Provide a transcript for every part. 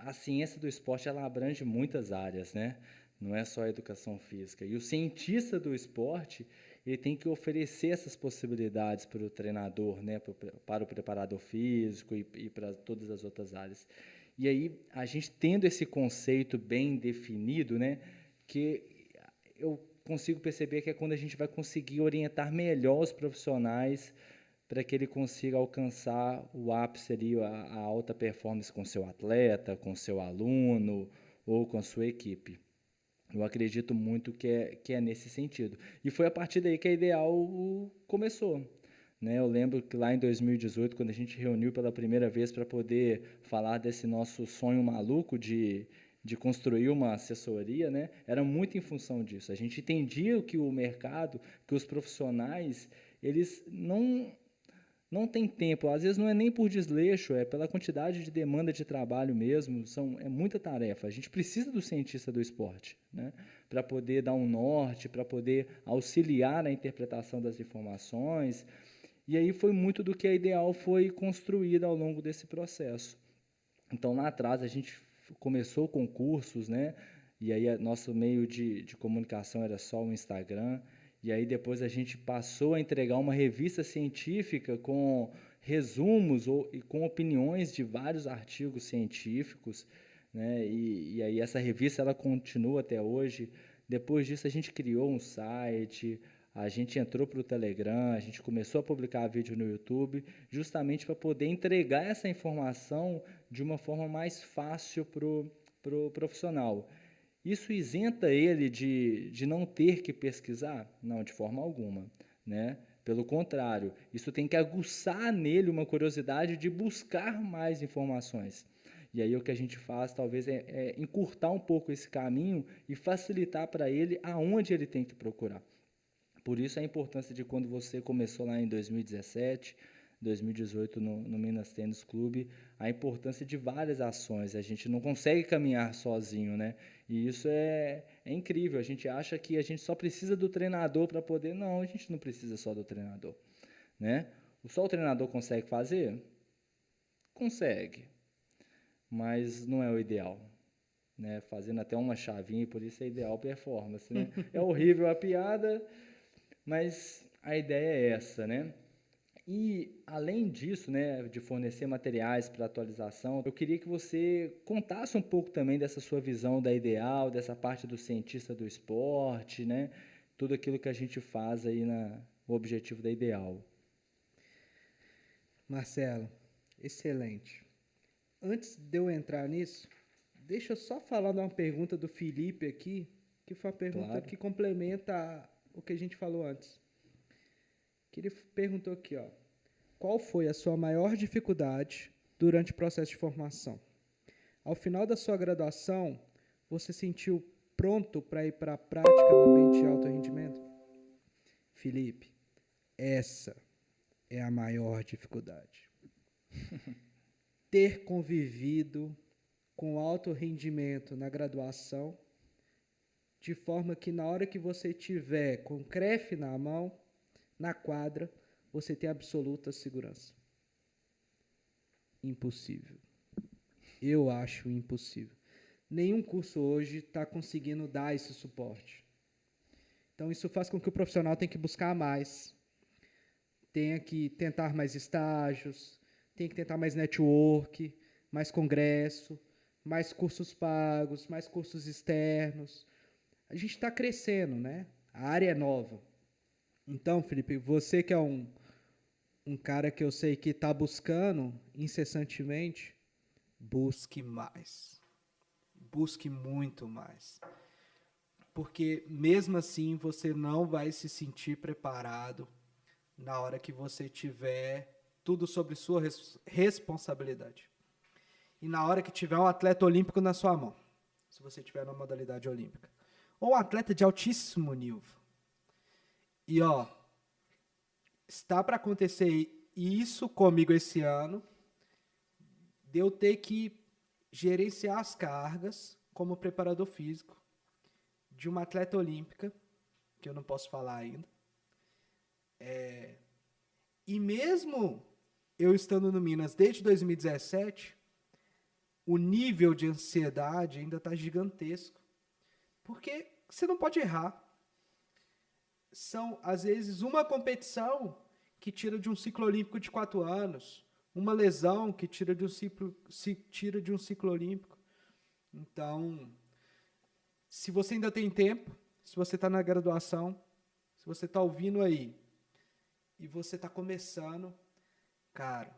a ciência do esporte ela abrange muitas áreas, né? Não é só a educação física. E o cientista do esporte, ele tem que oferecer essas possibilidades para o treinador, né? Para o preparador físico e para todas as outras áreas. E aí, a gente tendo esse conceito bem definido, né? Que eu consigo perceber que é quando a gente vai conseguir orientar melhor os profissionais para que ele consiga alcançar o ápice ali, a alta performance com seu atleta, com seu aluno ou com a sua equipe. Eu acredito muito que é nesse sentido. E foi a partir daí que a Ideal começou. Né? Eu lembro que lá em 2018, quando a gente reuniu pela primeira vez para poder falar desse nosso sonho maluco de construir uma assessoria, né? Era muito em função disso. A gente entendia que o mercado, que os profissionais, eles não tem tempo, às vezes não é nem por desleixo, é pela quantidade de demanda de trabalho mesmo, é muita tarefa. A gente precisa do cientista do esporte, né? Para poder dar um norte, para poder auxiliar na interpretação das informações. E aí foi muito do que a Ideal foi construída ao longo desse processo. Então lá atrás a gente começou com cursos, né? E aí nosso meio de comunicação era só o Instagram. E aí depois a gente passou a entregar uma revista científica com resumos e com opiniões de vários artigos científicos, né? E aí essa revista ela continua até hoje. Depois disso a gente criou um site, a gente entrou para o Telegram, a gente começou a publicar vídeo no YouTube, justamente para poder entregar essa informação de uma forma mais fácil para o profissional. Isso isenta ele de não ter que pesquisar? Não, de forma alguma, né? Pelo contrário, isso tem que aguçar nele uma curiosidade de buscar mais informações. E aí o que a gente faz talvez é encurtar um pouco esse caminho e facilitar para ele aonde ele tem que procurar. Por isso a importância de quando você começou lá em 2017, 2018 no Minas Tênis Clube, a importância de várias ações. A gente não consegue caminhar sozinho, né? E isso é incrível. A gente acha que a gente só precisa do treinador para poder. Não, a gente não precisa só do treinador, né? Só o treinador consegue fazer? Consegue, mas não é o ideal. Né? Fazendo até uma chavinha, e por isso é ideal performance. Né? É horrível a piada, mas a ideia é essa, né? E, além disso, né, de fornecer materiais para atualização, eu queria que você contasse um pouco também dessa sua visão da Ideal, dessa parte do cientista do esporte, né? Tudo aquilo que a gente faz aí no objetivo da Ideal. Marcelo, excelente. Antes de eu entrar nisso, deixa eu só falar de uma pergunta do Felipe aqui, que foi uma pergunta Claro. que complementa o que a gente falou antes. Que ele perguntou aqui, ó, qual foi a sua maior dificuldade durante o processo de formação? Ao final da sua graduação, você se sentiu pronto para ir para a prática no ambiente de alto rendimento? Felipe, essa é a maior dificuldade. Ter convivido com alto rendimento na graduação, de forma que na hora que você tiver com o CREF na mão, na quadra, você tem absoluta segurança. Impossível. Eu acho impossível. Nenhum curso hoje está conseguindo dar esse suporte. Então, isso faz com que o profissional tenha que buscar mais, tenha que tentar mais estágios, tenha que tentar mais network, mais congresso, mais cursos pagos, mais cursos externos. A gente está crescendo, né? A área é nova. Então, Felipe, você que é um cara que eu sei que está buscando incessantemente, busque mais. Busque muito mais. Porque mesmo assim você não vai se sentir preparado na hora que você tiver tudo sobre sua responsabilidade. E na hora que tiver um atleta olímpico na sua mão, se você tiver na modalidade olímpica. Ou um atleta de altíssimo nível. E ó, está para acontecer isso comigo esse ano, de eu ter que gerenciar as cargas como preparador físico de uma atleta olímpica, que eu não posso falar ainda. E mesmo eu estando no Minas desde 2017, o nível de ansiedade ainda está gigantesco. Porque você não pode errar. São, às vezes, uma competição que tira de um ciclo olímpico de 4 anos, uma lesão que tira de um ciclo olímpico. Então, se você ainda tem tempo, se você está na graduação, se você está ouvindo aí e você está começando, cara,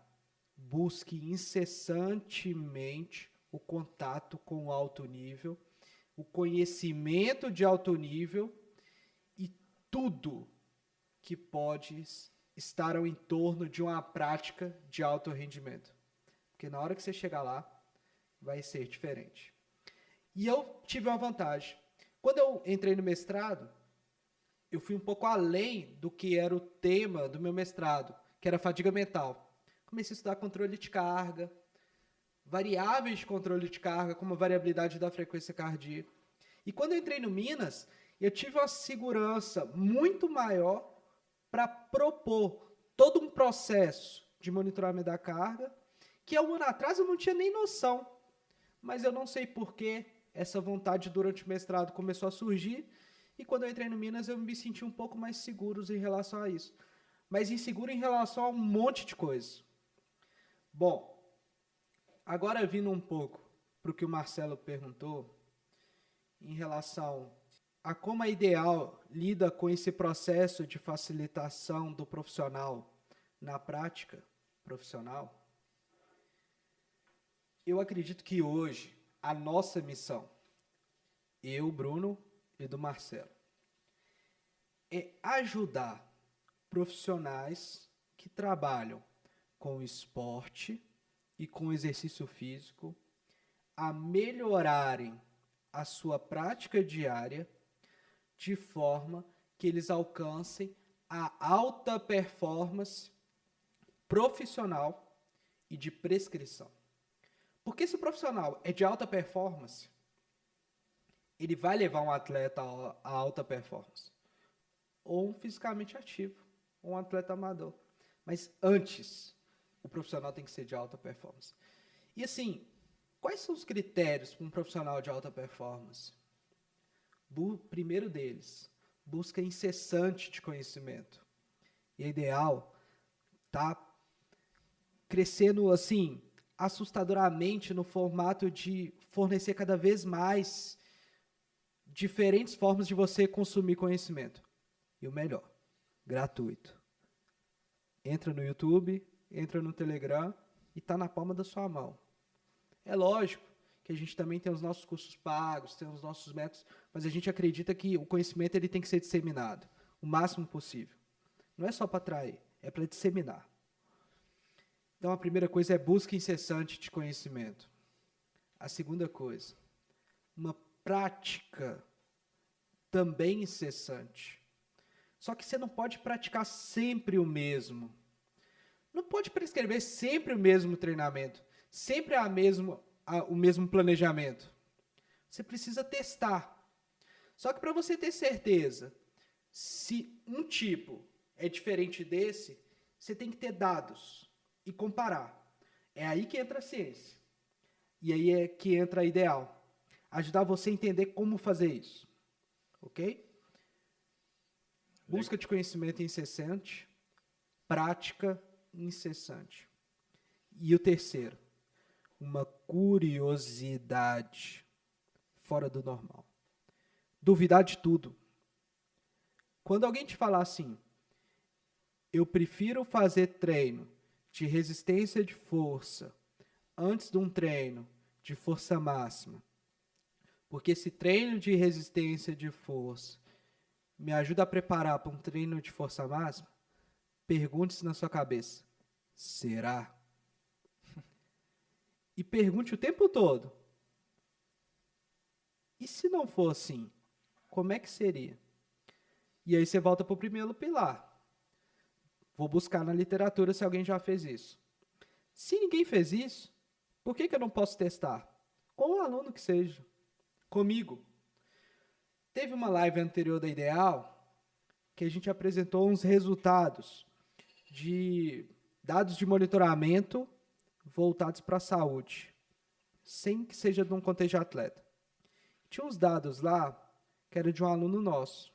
busque incessantemente o contato com o alto nível, o conhecimento de alto nível e tudo que pode estar ao entorno de uma prática de alto rendimento. Porque na hora que você chegar lá, vai ser diferente. E eu tive uma vantagem. Quando eu entrei no mestrado, eu fui um pouco além do que era o tema do meu mestrado, que era fadiga mental. Comecei a estudar controle de carga, variáveis de controle de carga, como a variabilidade da frequência cardíaca. E quando eu entrei no Minas, eu tive uma segurança muito maior para propor todo um processo de monitoramento da carga, que há um ano atrás eu não tinha nem noção. Mas eu não sei por que essa vontade durante o mestrado começou a surgir, e quando eu entrei no Minas eu me senti um pouco mais seguro em relação a isso. Mas inseguro em relação a um monte de coisa. Bom, agora vindo um pouco para o que o Marcelo perguntou, em relação a como a Ideal lida com esse processo de facilitação do profissional na prática profissional, eu acredito que hoje a nossa missão, eu, Bruno e do Marcelo, é ajudar profissionais que trabalham com esporte e com exercício físico a melhorarem a sua prática diária de forma que eles alcancem a alta performance profissional e de prescrição. Porque se o profissional é de alta performance, ele vai levar um atleta a alta performance. Ou um fisicamente ativo, ou um atleta amador. Mas antes, o profissional tem que ser de alta performance. E assim, quais são os critérios para um profissional de alta performance? Primeiro deles, busca incessante de conhecimento. E é ideal tá crescendo assim assustadoramente no formato de fornecer cada vez mais diferentes formas de você consumir conhecimento. E o melhor, gratuito. Entra no YouTube, entra no Telegram e está na palma da sua mão. É lógico que a gente também tem os nossos cursos pagos, tem os nossos métodos, mas a gente acredita que o conhecimento ele tem que ser disseminado o máximo possível. Não é só para atrair, é para disseminar. Então, a primeira coisa é busca incessante de conhecimento. A segunda coisa, uma prática também incessante. Só que você não pode praticar sempre o mesmo. Não pode prescrever sempre o mesmo treinamento, sempre o mesmo planejamento. Você precisa testar. Só que para você ter certeza se um tipo é diferente desse, você tem que ter dados e comparar. É aí que entra a ciência. E aí é que entra a Ideal. Ajudar você a entender como fazer isso. Ok? Busca de conhecimento incessante, prática incessante. E o terceiro, uma curiosidade fora do normal. Duvidar de tudo. Quando alguém te falar assim, eu prefiro fazer treino de resistência de força antes de um treino de força máxima, porque esse treino de resistência de força me ajuda a preparar para um treino de força máxima, pergunte-se na sua cabeça, será? E pergunte o tempo todo, e se não for assim, como é que seria? E aí você volta para o primeiro pilar. Vou buscar na literatura se alguém já fez isso. Se ninguém fez isso, por que eu não posso testar? Com um aluno que seja. Comigo. Teve uma live anterior da Ideal que a gente apresentou uns resultados de dados de monitoramento voltados para a saúde. sem que seja de um contexto de atleta. Tinha uns dados lá que era de um aluno nosso.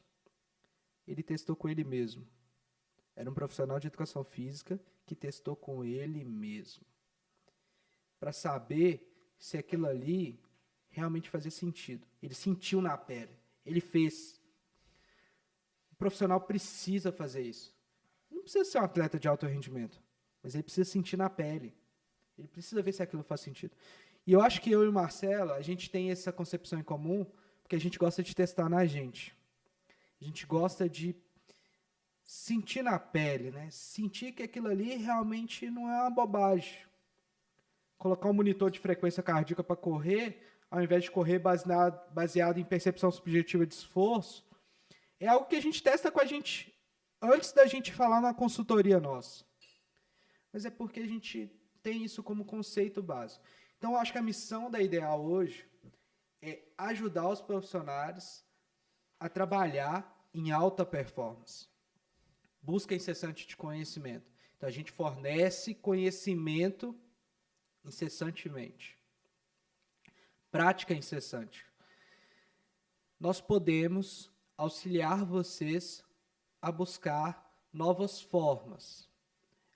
Ele testou com ele mesmo. Era um profissional de educação física que testou com ele mesmo. Para saber se aquilo ali realmente fazia sentido. Ele sentiu na pele. Ele fez. O profissional precisa fazer isso. Não precisa ser um atleta de alto rendimento, mas ele precisa sentir na pele. Ele precisa ver se aquilo faz sentido. E eu acho que eu e o Marcelo, a gente tem essa concepção em comum, porque a gente gosta de testar na gente. A gente gosta de sentir na pele, né? Sentir que aquilo ali realmente não é uma bobagem. Colocar um monitor de frequência cardíaca para correr, ao invés de correr baseado em percepção subjetiva de esforço, é algo que a gente testa com a gente antes da gente falar na consultoria nossa. Mas é porque a gente tem isso como conceito básico. Então, eu acho que a missão da Ideal hoje é ajudar os profissionais a trabalhar em alta performance. Busca incessante de conhecimento. Então, a gente fornece conhecimento incessantemente. Prática incessante. Nós podemos auxiliar vocês a buscar novas formas.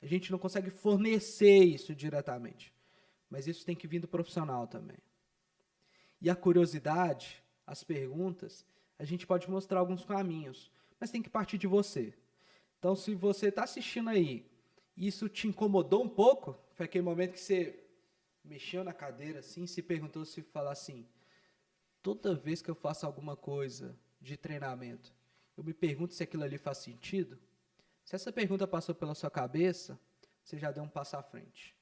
A gente não consegue fornecer isso diretamente, mas isso tem que vir do profissional também. E a curiosidade, as perguntas, a gente pode mostrar alguns caminhos, mas tem que partir de você. Então, se você está assistindo aí e isso te incomodou um pouco, foi aquele momento que você mexeu na cadeira assim, se perguntou, se falar assim, toda vez que eu faço alguma coisa de treinamento, eu me pergunto se aquilo ali faz sentido. Se essa pergunta passou pela sua cabeça, você já deu um passo à frente.